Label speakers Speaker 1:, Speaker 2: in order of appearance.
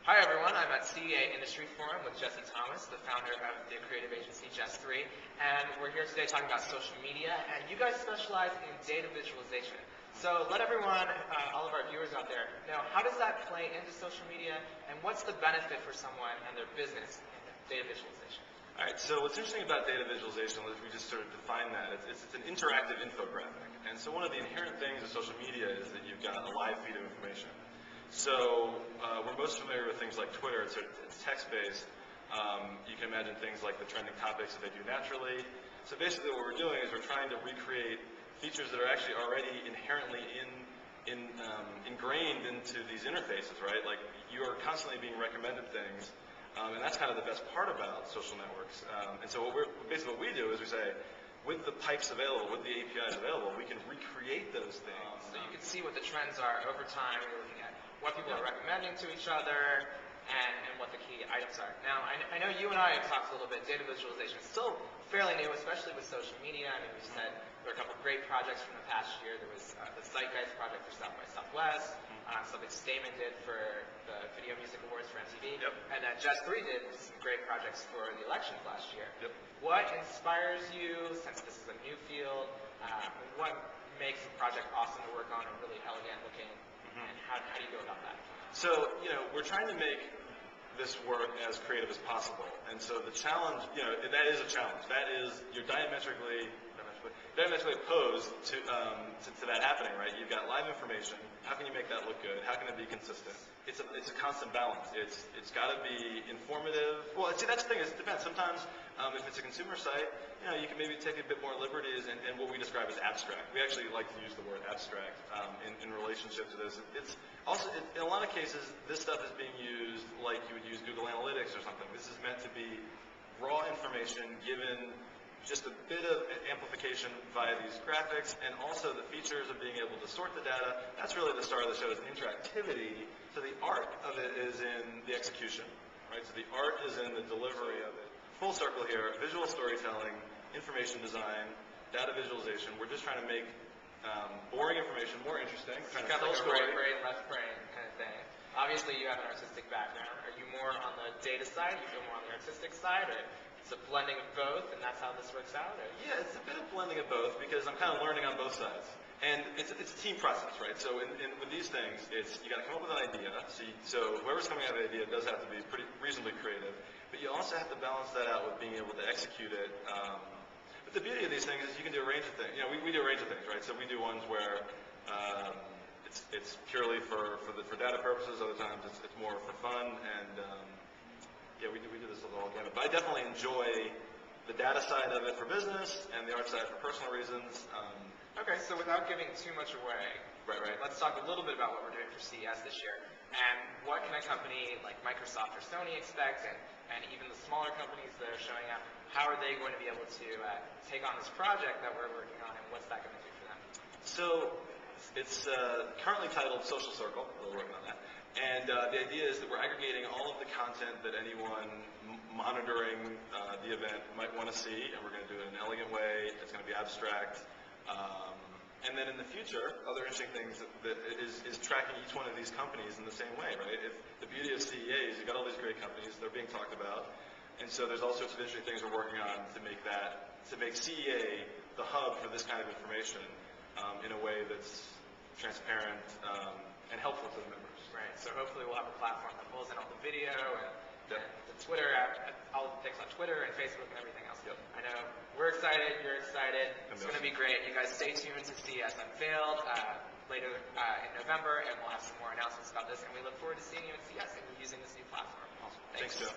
Speaker 1: Hi everyone, I'm at CEA Industry Forum with Jess3, the founder of the creative agency Jess3, and we're here today talking about social media, and you guys specialize in data visualization. So let everyone, all of our viewers out there, know how does that play into social media, and what's the benefit for someone and their business in data visualization?
Speaker 2: All right, so what's interesting about data visualization is we just sort of define that. It's an interactive infographic. And so one of the inherent things of social media is that you've got a live feed of information. So we're most familiar with things like Twitter. It's text-based. You can imagine things like the trending topics that they do naturally. So basically what we're doing is we're trying to recreate features that are actually already inherently ingrained into these interfaces, right? Like you are constantly being recommended things. And that's kind of the best part about social networks. And so basically what we do is we say, with the pipes available, with the APIs available, we can recreate those things.
Speaker 1: So you can see what the trends are over time. You're looking at what people are recommending to each other and what the key items are. Now, I know you and I have talked a little bit. Data visualization is still fairly new, especially with social media. I mean, we said there were a couple of great projects from the past year. There was the Zeitgeist project for South by Southwest. Something Stamen did for the Video Music Awards for MTV.
Speaker 2: Yep.
Speaker 1: And then Jess3 did some great projects for the elections last year.
Speaker 2: Yep.
Speaker 1: What inspires you, since this is a new field, what makes a project awesome to work on and really elegant looking, and how do you go about that?
Speaker 2: So, we're trying to make this work as creative as possible. And so the challenge, that is a challenge. That is, you're diametrically opposed to that happening, right? You've got live information. How can you make that look good? How can it be consistent? It's a constant balance. It's got to be informative. Well, see, that's the thing. It depends. Sometimes, if it's a consumer site, you can maybe take a bit more liberties and what we describe as abstract. We actually like to use the word abstract in relationship to this. It's also, in a lot of cases, this stuff is being used like you would use Google Analytics or something. This is meant to be raw information given just a bit of amplification via these graphics, and also the features of being able to sort the data. That's really the star of the show, is interactivity. So the art of it is in the execution, right? So the art is in the delivery of it. Full circle here, visual storytelling, information design, data visualization. We're just trying to make boring information more interesting. We're trying to tell a story.
Speaker 1: Right brain, left brain kind of thing. Obviously, you have an artistic background. Are you more on the data side? You feel more on the artistic side? Or it's a blending of both, and that's how this works out? Or?
Speaker 2: Yeah, it's a bit of blending of both because I'm kind of learning on both sides. And it's a team process, right? So with these things, you got to come up with an idea. So whoever's coming out with the idea does have to be pretty reasonably creative. But you also have to balance that out with being able to execute it. But the beauty of these things is you can do a range of things. We do a range of things, right? So we do ones where it's purely for data purposes. Other times it's more for fun, and yeah, we do this all gamut. But I definitely enjoy the data side of it for business and the art side for personal reasons.
Speaker 1: Okay, so without giving too much away,
Speaker 2: right.
Speaker 1: Let's talk a little bit about what we're doing for CES this year. And what can a company like Microsoft or Sony expect, and even the smaller companies that are showing up, how are they going to be able to take on this project that we're working on, and what's that going to do for them?
Speaker 2: So it's currently titled Social Circle. We're working on that. And the idea is that we're aggregating all of the content that anyone monitoring the event might want to see, and we're going to do it in an elegant way. It's going to be abstract. And then in the future, other interesting things that is tracking each one of these companies in the same way, right? The beauty of CEA is you've got all these great companies, they're being talked about, and so there's all sorts of interesting things we're working on to make CEA the hub for this kind of information in a way that's transparent and helpful to the members.
Speaker 1: Right, so hopefully we'll have a platform that pulls in all the video and the Twitter, all the things on Twitter and Facebook and everything else.
Speaker 2: Yep.
Speaker 1: I know we're excited, you're excited. It's going to be great. You guys stay tuned to CES Unveiled later in November, and we'll have some more announcements about this. And we look forward to seeing you at CES and using this new platform.
Speaker 2: Awesome. Thanks, Joe.